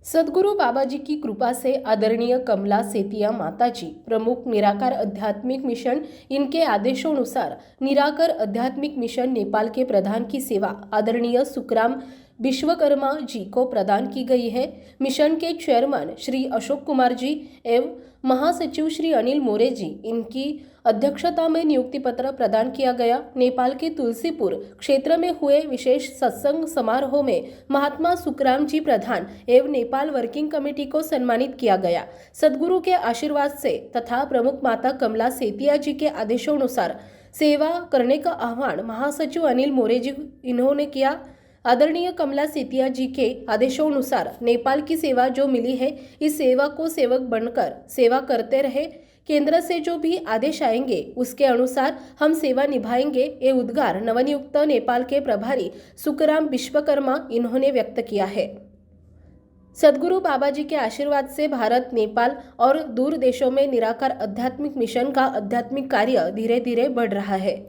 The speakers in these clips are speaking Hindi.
सद्गुरु बाबाजी की कृपा से आदरणीय कमला सेतिया माताजी प्रमुख निराकार आध्यात्मिक मिशन इनके आदेशोनुसार निराकार आध्यात्मिक मिशन नेपाल के प्रधान की सेवा आदरणीय सुखराम विश्वकर्मा जी को प्रदान की गई है। मिशन के चेयरमैन श्री अशोक कुमार जी एवं महासचिव श्री अनिल मोरे जी इनकी अध्यक्षता में नियुक्ति पत्र प्रदान किया गया। नेपाल के तुलसीपुर क्षेत्र में हुए विशेष सत्संग समारोह में महात्मा सुखराम जी प्रधान एवं नेपाल वर्किंग कमेटी को सम्मानित किया गया। सद्गुरु के आशीर्वाद से तथा प्रमुख माता कमला सेतिया जी के आदेशोनुसार सेवा करने का आह्वान महासचिव अनिल मोरे जी इन्होंने किया। आदरणीय कमला सेतिया जी के आदेशोनुसार नेपाल की सेवा जो मिली है, इस सेवा को सेवक बनकर सेवा करते रहे। केंद्र से जो भी आदेश आएंगे उसके अनुसार हम सेवा निभाएंगे, ये उद्गार नवनियुक्त नेपाल के प्रभारी सुखराम विश्वकर्मा इन्होंने व्यक्त किया है। सद्गुरु बाबाजी के आशीर्वाद से भारत, नेपाल और दूर देशों में निराकार आध्यात्मिक मिशन का आध्यात्मिक कार्य धीरे धीरे बढ़ रहा है।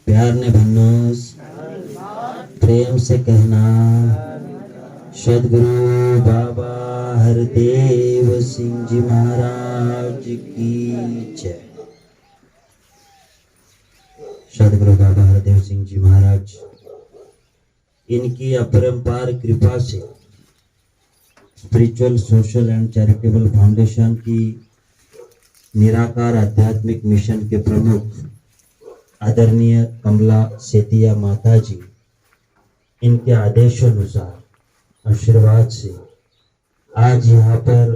प्यार ने भन्नुहोस्, प्रेम से कहना सद्गुरु बाबा हरदेव सिंह जी महाराज की जय। सद्गुरु बाबा हरदेव सिंह जी महाराज इनकी अपरंपार कृपा से spiritual, social and charitable foundation की निराकार आध्यात्मिक मिशन के प्रमुख आदरणीय कमला सेतिया माता जी इनके आदेशानुसार आशीर्वाद से आज यहाँ पर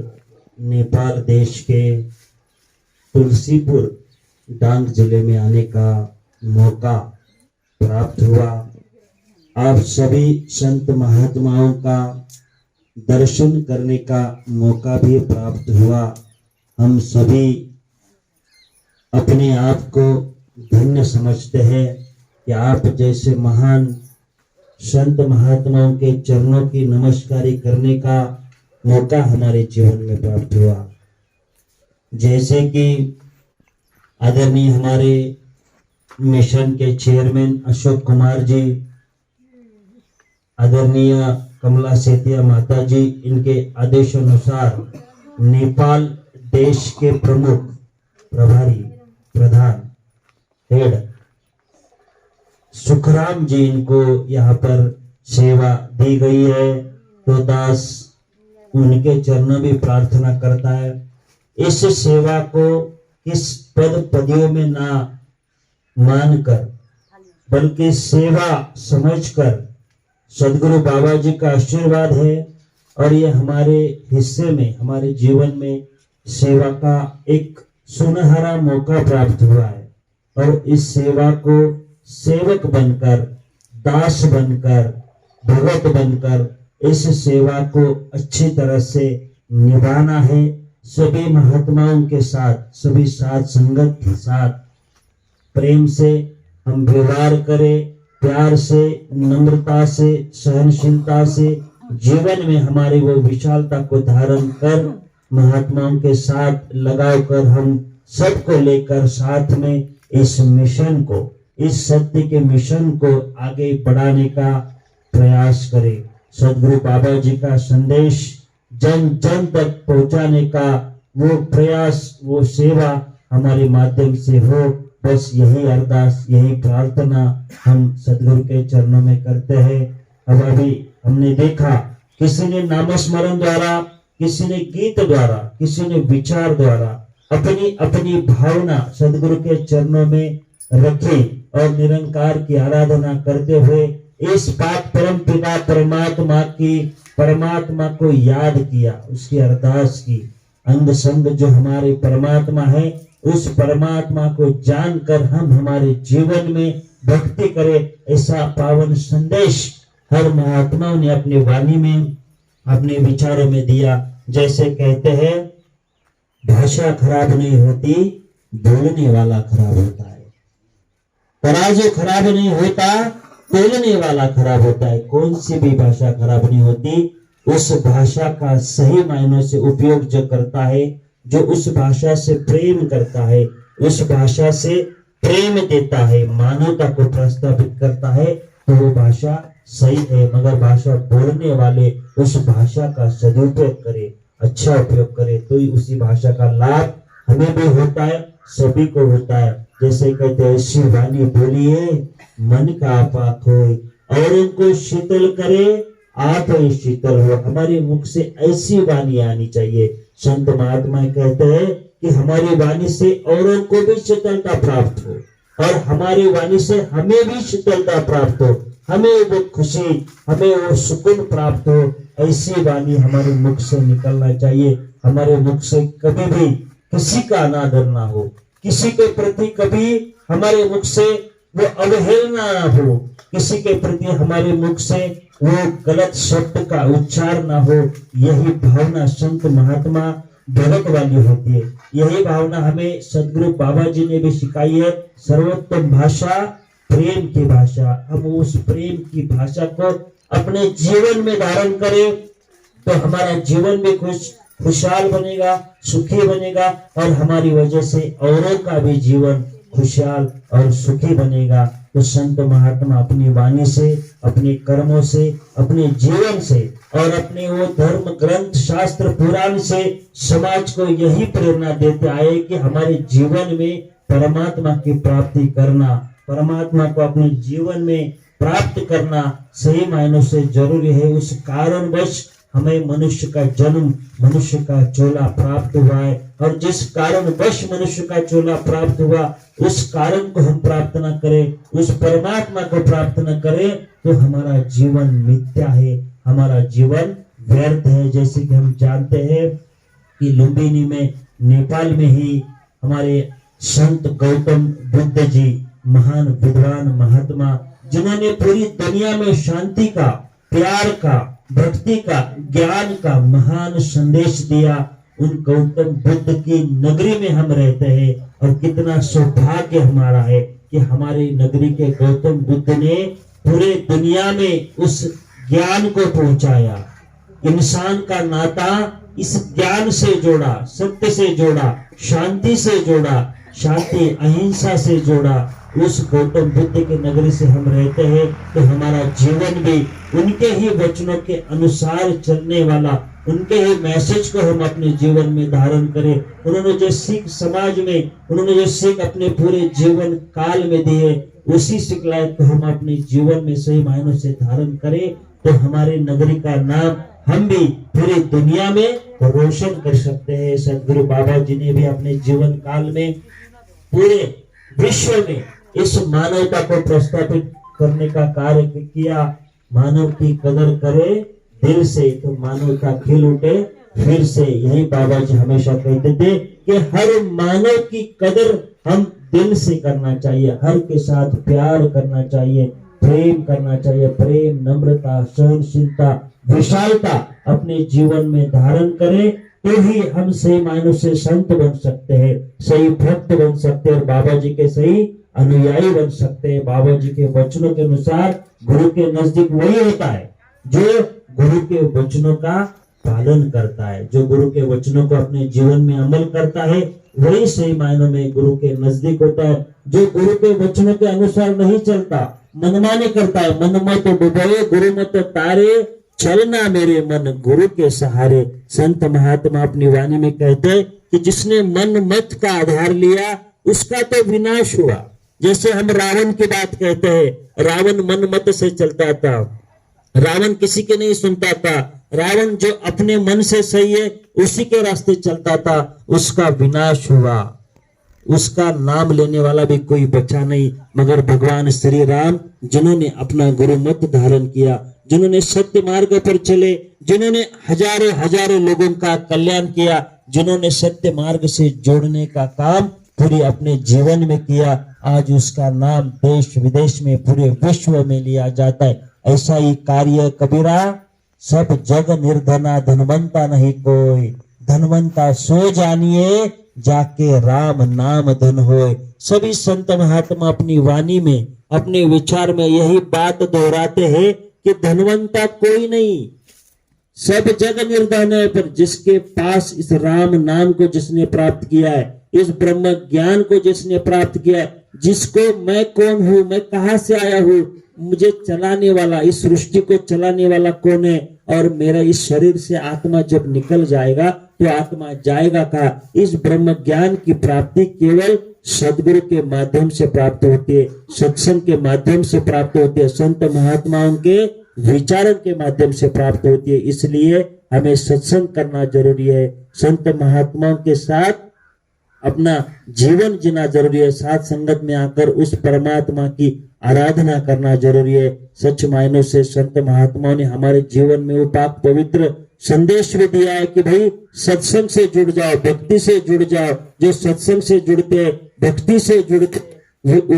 नेपाल देश के तुलसीपुर डांग जिले में आने का मौका प्राप्त हुआ। आप सभी संत महात्माओं का दर्शन करने का मौका भी प्राप्त हुआ। हम सभी अपने आप को धन्य समझते हैं कि आप जैसे महान संत महात्माओं के चरणों की नमस्कारी करने का मौका हमारे जीवन में प्राप्त हुआ। जैसे कि आदरणीय हमारे मिशन के चेयरमैन अशोक कुमार जी, आदरणीय कमला सेतिया माता जी इनके आदेशानुसार नेपाल देश के प्रमुख प्रभारी प्रधान हेड सुखराम जी इनको यहाँ पर सेवा दी गई है, तो दास उनके चरणों में प्रार्थना करता है इस सेवा को किस पद पदियों में ना मानकर बल्कि सेवा समझकर सद्गुरु बाबा जी का आशीर्वाद है और ये हमारे हिस्से में, हमारे जीवन में सेवा का एक सुनहरा मौका प्राप्त हुआ है और इस सेवा को सेवक बनकर, दास बनकर, भगत बनकर इस सेवा को अच्छी तरह से निभाना है। सभी महात्माओं के साथ, सभी साथ संगत के साथ प्रेम से हम व्यवहार करें, प्यार से, नम्रता से, सहनशीलता से जीवन में हमारी वो विशालता को धारण कर महात्माओं के साथ लगाव कर हम सबको लेकर साथ में इस मिशन को, इस सत्य के मिशन को आगे बढ़ाने का प्रयास करें। सद्गुरु बाबा जी का संदेश जन जन तक पहुंचाने का वो प्रयास, वो सेवा हमारे माध्यम से हो। बस यही अरदास, यही प्रार्थना हम सद्गुरु के चरणों में करते हैं। अब अभी हमने देखा किसी ने नामस्मरण द्वारा किसी ने गीत द्वारा, किसी ने विचार द्वारा अपनी अपनी भावना सदगुरु के चरणों में रखी और निरंकार की आराधना करते हुए इस बात परम पिता परमात्मा को याद किया, उसकी अरदास की। अंग संग जो हमारे परमात्मा है, उस परमात्मा को जानकर हम हमारे जीवन में भक्ति करें, ऐसा पावन संदेश हर महात्माओं ने अपनी वाणी में, अपने विचारों में दिया। जैसे कहते हैं, भाषा खराब नहीं होती, बोलने वाला खराब होता है। तराजू खराब नहीं होता, तोलने वाला खराब होता है। कौन सी भी भाषा खराब नहीं होती, उस भाषा का सही मायनों से उपयोग जो करता है, जो उस भाषा से प्रेम करता है, उस भाषा से प्रेम देता है, मानवता को प्रस्तावित करता है, तो वो भाषा सही है। मगर भाषा बोलने वाले उस भाषा का सदुपयोग करे, अच्छा उपयोग करे, तो ही उसी भाषा का लाभ हमें भी होता है, सभी को होता है। जैसे कहते हैं, ऐसी वाणी बोलिए मन का आपा खोए, और उनको शीतल करे आप ही शीतल हो। हमारे मुख से ऐसी वाणी आनी चाहिए। संत महात्मा कहते हैं कि हमारी वाणी से औरों को भी शीतलता प्राप्त हो, और हमारी वाणी से हमें भी शीतलता प्राप्त हो, हमें वो खुशी, हमें वो सुकून प्राप्त हो। ऐसी वाणी हमारे मुख से निकलना चाहिए। हमारे मुख से कभी भी किसी का अनादर ना हो, किसी के प्रति कभी हमारे मुख से वो अवहेलना ना हो, किसी के प्रति हमारे मुख से वो गलत शब्द का उच्चार ना हो। यही भावना संत महात्मा भगत वाली होती है। यही भावना हमें सदगुरु बाबा जी ने भी सिखाई है। सर्वोत्तम भाषा प्रेम की भाषा। हम उस प्रेम की भाषा को अपने जीवन में धारण करें, तो हमारा जीवन भी खुशहाल बनेगा, सुखी बनेगा, और हमारी वजह से औरों का भी जीवन खुशहाल और सुखी बनेगा। तो संत महात्मा अपनी वाणी से, अपने कर्मों से, अपने जीवन से और अपने वो धर्म ग्रंथ शास्त्र पुराण से समाज को यही प्रेरणा देते आए कि हमारे जीवन में परमात्मा की प्राप्ति करना, परमात्मा को अपने जीवन में प्राप्त करना सही मायनों से जरूरी है। उस कारणवश हमें मनुष्य का जन्म, मनुष्य का चोला प्राप्त हुआ है, और जिस कारणवश मनुष्य का चोला प्राप्त हुआ, उस कारण को हम प्राप्त न करें, उस परमात्मा को प्राप्त न करें, तो हमारा जीवन मिथ्या है, हमारा जीवन व्यर्थ है। जैसे कि हम जानते हैं कि लुम्बिनी में, नेपाल में ही हमारे संत गौतम बुद्ध जी, महान विद्वान महात्मा, जिन्होंने पूरी दुनिया में शांति का, प्यार का, भक्ति का, ज्ञान का महान संदेश दिया। उन गौतम बुद्ध की नगरी में हम रहते हैं, और कितना सौभाग्य हमारा है कि हमारी नगरी के गौतम बुद्ध ने पूरे दुनिया में उस ज्ञान को पहुंचाया। इंसान का नाता इस ज्ञान से जोड़ा, सत्य से जोड़ा, शांति से जोड़ा, शांति अहिंसा से जोड़ा। उस गौतम बुद्ध के नगरी से हम रहते हैं, तो हमारा जीवन भी उनके ही वचनों के अनुसार चलने वाला, उनके ही मैसेज को हम अपने जीवन में धारण करें। उन्होंने जो सीख समाज में, उन्होंने जो सीख अपने पूरे जीवन काल में दी है, उसी सिखलाए को हम अपने जीवन में सही मायनों से धारण करें, तो हमारे नगरी का नाम हम भी पूरी दुनिया में रोशन कर सकते हैं। सदगुरु बाबा जी ने भी अपने जीवन काल में पूरे विश्व में इस मानवता को प्रस्थापित करने का कार्य किया। मानव की कदर करे दिल से, तो मानवता खिल उठे फिर से। यही बाबा जी हमेशा कहते थे कि हर मानव की कदर हम दिल से करना चाहिए, हर के साथ प्यार करना चाहिए, प्रेम करना चाहिए। प्रेम, नम्रता, सहनशीलता, विशालता अपने जीवन में धारण करें, तो ही हम सही मायनों से संत बन सकते हैं, सही भक्त बन सकते हैं, और बाबा जी के सही अनुयायी बन सकते हैं। बाबा जी के वचनों के अनुसार गुरु के नजदीक वही होता है जो गुरु के वचनों का पालन करता है, जो गुरु के वचनों को अपने जीवन में अमल करता है, वही सही मायनों में गुरु के नजदीक होता है। जो गुरु के वचनों के अनुसार नहीं चलता, मनमानी करता है, मन मत डुबोए गुरु मत तारे, चलना मेरे मन गुरु के सहारे। संत महात्मा अपनी वाणी में कहते हैं कि जिसने मन मत का आधार लिया, उसका तो विनाश हुआ। जैसे हम रावण की बात कहते हैं, रावण मन मत से चलता था, रावण किसी के नहीं सुनता था, रावण जो अपने मन से सही है उसी के रास्ते चलता था, उसका विनाश हुआ। उसका नाम लेने वाला भी कोई बचा नहीं, मगर भगवान श्री राम जिन्होंने अपना गुरुमत धारण किया, जिन्होंने सत्य मार्ग पर चले, जिन्होंने हजारों हजारों लोगों का कल्याण किया, जिन्होंने सत्य मार्ग से जोड़ने का काम पूरे अपने जीवन में किया, आज उसका नाम देश विदेश में पूरे विश्व में लिया जाता है। ऐसा ही कार्य कबीरा, सब जग निर्धना धनवंता नहीं कोई, धनवंता सो जानिए जाके राम नाम धन होए। सभी संत महात्मा अपनी वाणी में, अपने विचार में यही बात दोहराते हैं कि धनवंता कोई नहीं, सब जग निर्धन है, पर जिसके पास इस राम नाम को जिसने प्राप्त किया है, इस ब्रह्म ज्ञान को जिसने प्राप्त किया है, जिसको मैं कौन हूं, मैं कहां से आया हूं, मुझे चलाने वाला, इस सृष्टि को चलाने वाला कौन है, और मेरा इस शरीर से आत्मा जब निकल जाएगा तो आत्मा जाएगा कहाँ। इस ब्रह्म ज्ञान की प्राप्ति केवल सदगुरु के माध्यम से प्राप्त होती है, सत्संग के माध्यम से प्राप्त होती है, संत महात्माओं के विचारण के माध्यम से प्राप्त होती है। इसलिए हमें सत्संग करना जरूरी है, संत महात्माओं के साथ अपना जीवन जीना जरूरी है, साथ संगत में आकर उस परमात्मा की आराधना करना जरूरी है। सच मायनों से संत महात्माओं ने हमारे जीवन में उपाक पवित्र संदेश भी दिया है कि भाई सत्संग से जुड़ जाओ, भक्ति से जुड़ जाओ। जो सत्संग से जुड़ते, भक्ति से जुड़ते, वो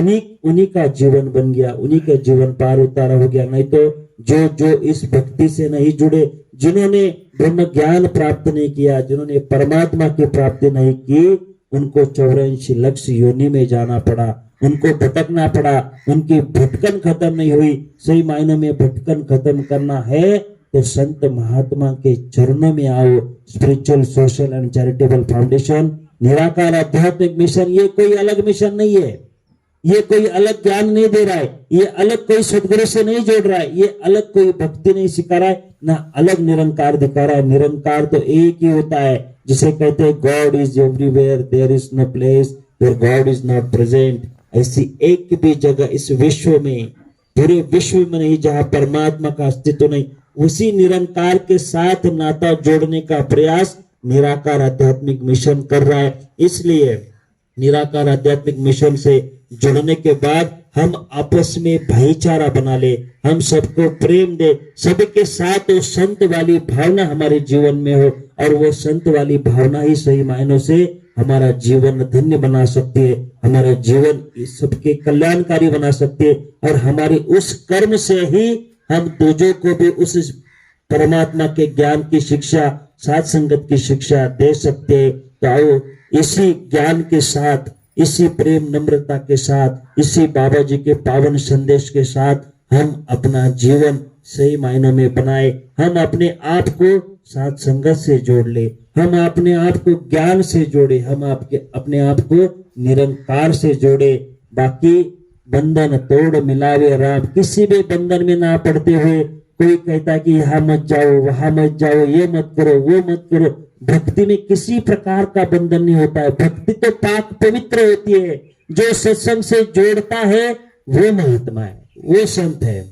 उन्हीं का जीवन बन गया, उन्हीं का जीवन पार उतारा हो गया। नहीं तो जो इस भक्ति से नहीं जुड़े, जिन्होंने ब्रह्म ज्ञान प्राप्त नहीं किया, जिन्होंने परमात्मा की प्राप्ति नहीं की, उनको 84 लाख योनि में जाना पड़ा, उनको भटकना पड़ा, उनकी भटकन खत्म नहीं हुई। सही मायनों में भटकन खत्म करना है तो संत महात्मा के चरणों में आओ। Spiritual social and charitable foundation निराकार आध्यात्मिक मिशन, ये कोई अलग मिशन नहीं है, ये कोई अलग ज्ञान नहीं दे रहा है, ये अलग कोई सदगुरु से नहीं जोड़ रहा है, ये अलग कोई भक्ति नहीं सिखा रहा है, ना अलग निरंकार दिखा रहा है। निरंकार तो एक ही होता है, जिसे कहते हैं God is everywhere, there is no place where God is not present. ऐसी एक भी जगह इस विश्व में, पूरे विश्व में नहीं जहां परमात्मा का अस्तित्व नहीं, उसी निरंकार के साथ नाता जोड़ने का प्रयास निराकार आध्यात्मिक मिशन कर रहा है। इसलिए निराकार आध्यात्मिक मिशन से जुड़ने के बाद हम आपस में भाईचारा बना ले, हम सबको प्रेम दे, सबके साथ वो संत वाली भावना हमारे जीवन में हो, और वो संत वाली भावना ही सही मायनों से हमारा जीवन धन्य बना सकती है, हमारा जीवन सबके कल्याणकारी बना सकती है, और हमारी उस कर्म से ही हम दूसरों को भी उस परमात्मा के ज्ञान की शिक्षा, साथ संगत की शिक्षा दे सकते हैं। तो आओ इसी ज्ञान के साथ, इसी प्रेम नम्रता के साथ, इसी बाबा जी के पावन संदेश के साथ हम अपना जीवन सही मायनों में बनाए। हम अपने आप को साथ संगत से जोड़ ले, हम अपने आप को ज्ञान से जोड़े, हम अपने आप को निरंकार से जोड़े। बाकी बंधन तोड़ मिलावे राम, किसी भी बंधन में ना पड़ते हुए कोई कहता कि यहाँ मत जाओ, वहां मत जाओ, ये मत करो, वो मत करो। भक्ति में किसी प्रकार का बंधन नहीं होता है, भक्ति तो पाक पवित्र होती है। जो सत्संग से जोड़ता है वो महात्मा है, वो संत है।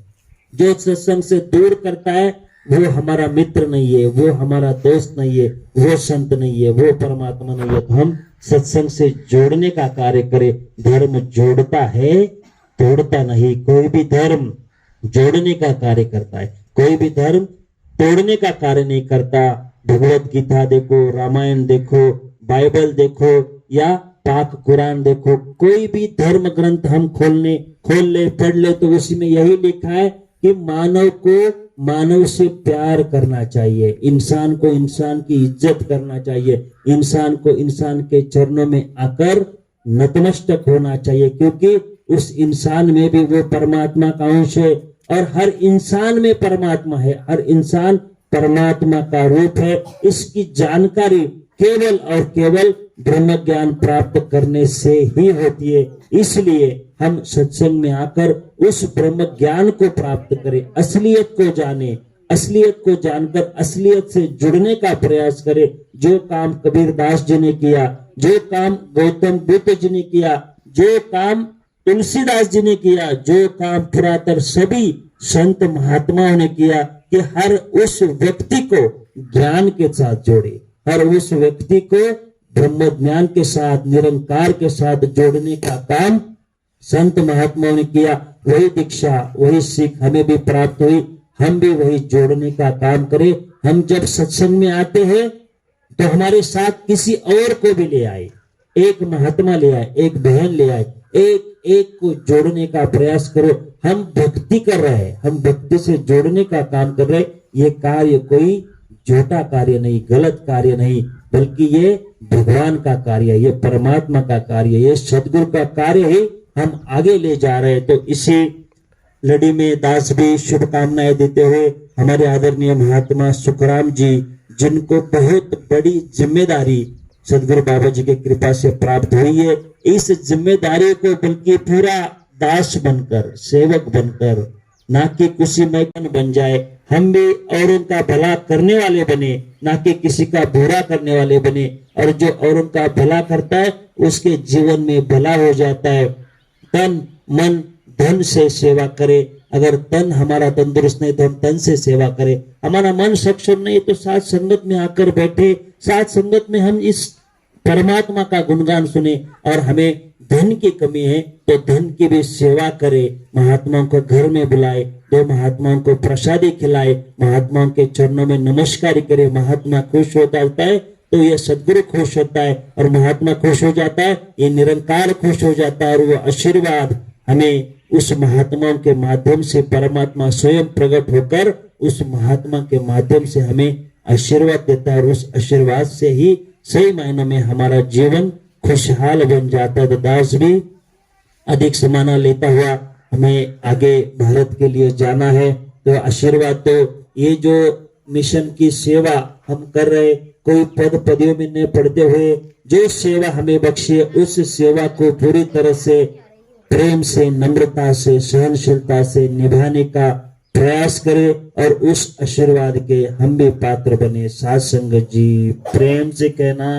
जो सत्संग से दूर करता है वो हमारा मित्र नहीं है, वो हमारा दोस्त नहीं है, वो संत नहीं है, वो परमात्मा नहीं है। तो हम सत्संग से जोड़ने का कार्य करें। धर्म जोड़ता है, तोड़ता नहीं। कोई भी धर्म जोड़ने का कार्य करता है, कोई भी धर्म तोड़ने का कार्य नहीं करता। भगवत गीता देखो, रामायण देखो, बाइबल देखो या पाक कुरान देखो, कोई भी धर्म ग्रंथ हम खोल ले पढ़ ले तो उसी में यही लिखा है कि मानव को मानव से प्यार करना चाहिए, इंसान को इंसान की इज्जत करना चाहिए, इंसान को इंसान के चरणों में आकर नतमस्तक होना चाहिए, क्योंकि उस इंसान में भी वो परमात्मा का अंश है, और हर इंसान में परमात्मा है, हर इंसान परमात्मा का रूप है। इसकी जानकारी केवल और केवल ब्रह्म ज्ञान प्राप्त करने से ही होती है। इसलिए हम सत्संग में आकर उस ब्रह्म ज्ञान को प्राप्त करें, असलियत को जाने, असलियत को जानकर असलियत से जुड़ने का प्रयास करें। जो काम कबीरदास जी ने किया, जो काम गौतम बुद्ध जी ने किया, जो काम तुलसीदास जी ने किया, जो काम पुरातन सभी संत महात्माओं ने किया, कि हर उस व्यक्ति को ज्ञान के साथ जोड़े, हर उस व्यक्ति को ब्रह्म ज्ञान के साथ, निरंकार के साथ जोड़ने का काम संत महात्माओं ने किया। वही दीक्षा, वही सीख हमें भी प्राप्त हुई। हम भी वही जोड़ने का काम करें। हम जब सत्संग में आते हैं तो हमारे साथ किसी और को भी ले आए, एक महात्मा ले आए, एक बहन ले आए, एक को जोड़ने का प्रयास करो। हम भक्ति कर रहे हैं, हम भक्ति से जोड़ने का काम कर रहे हैं। ये कार्य कोई झूठा कार्य नहीं, गलत कार्य नहीं, बल्कि ये भगवान का कार्य है, ये परमात्मा का कार्य है, ये सदगुरु का कार्य ही हम आगे ले जा रहे हैं। तो इसी लड़ी में दास भी शुभकामनाएं देते हुए हमारे आदरणीय महात्मा सुखराम जी, जिनको बहुत बड़ी जिम्मेदारी सदगुरु बाबा जी की कृपा से प्राप्त हुई है, इस जिम्मेदारी को बल्कि पूरा दास बनकर, सेवक बनकर, ना कि कुछ मैकन बन जाए, हम भी औरों का भला करने वाले बने, ना कि किसी का बुरा करने वाले बने। और जो औरों का भला करता है उसके जीवन में भला हो जाता है। तन मन धन से सेवा करे। अगर तन हमारा तंदुरुस्त नहीं तो हम तन से सेवा करें। हमारा मन सक्षम नहीं तो साथ संगत में आकर बैठे, साथ संगत में हम इस परमात्मा का गुणगान सुने। और हमें धन की कमी है तो धन की भी सेवा करे, महात्माओं को घर में बुलाए, दो महात्माओं को प्रसादी खिलाए, महात्माओं के चरणों में नमस्कार करे। महात्मा खुश होता है तो ये सदगुरु खुश होता है, और महात्मा खुश हो जाता है, ये निरंकार खुश हो जाता है। और वो आशीर्वाद हमें उस महात्माओं के माध्यम से परमात्मा स्वयं प्रकट होकर उस महात्मा के माध्यम से हमें आशीर्वाद देता है। और उस आशीर्वाद से ही सही मायनों में हमारा जीवन खुशहाल बन जाता है। तो दास भी अधिक समाना लेता हुआ हमें आगे भारत के लिए जाना है। तो आशीर्वाद तो ये जो मिशन की सेवा हम कर रहे, कोई पद पदवियों में न पड़ते हुए जो सेवा हमें बख्शी, उस सेवा को पूरी तरह से प्रेम से, नम्रता से, सहनशीलता से निभाने का प्रयास करें और उस आशीर्वाद के हम भी पात्र बने। साथ संगत जी प्रेम से कहना।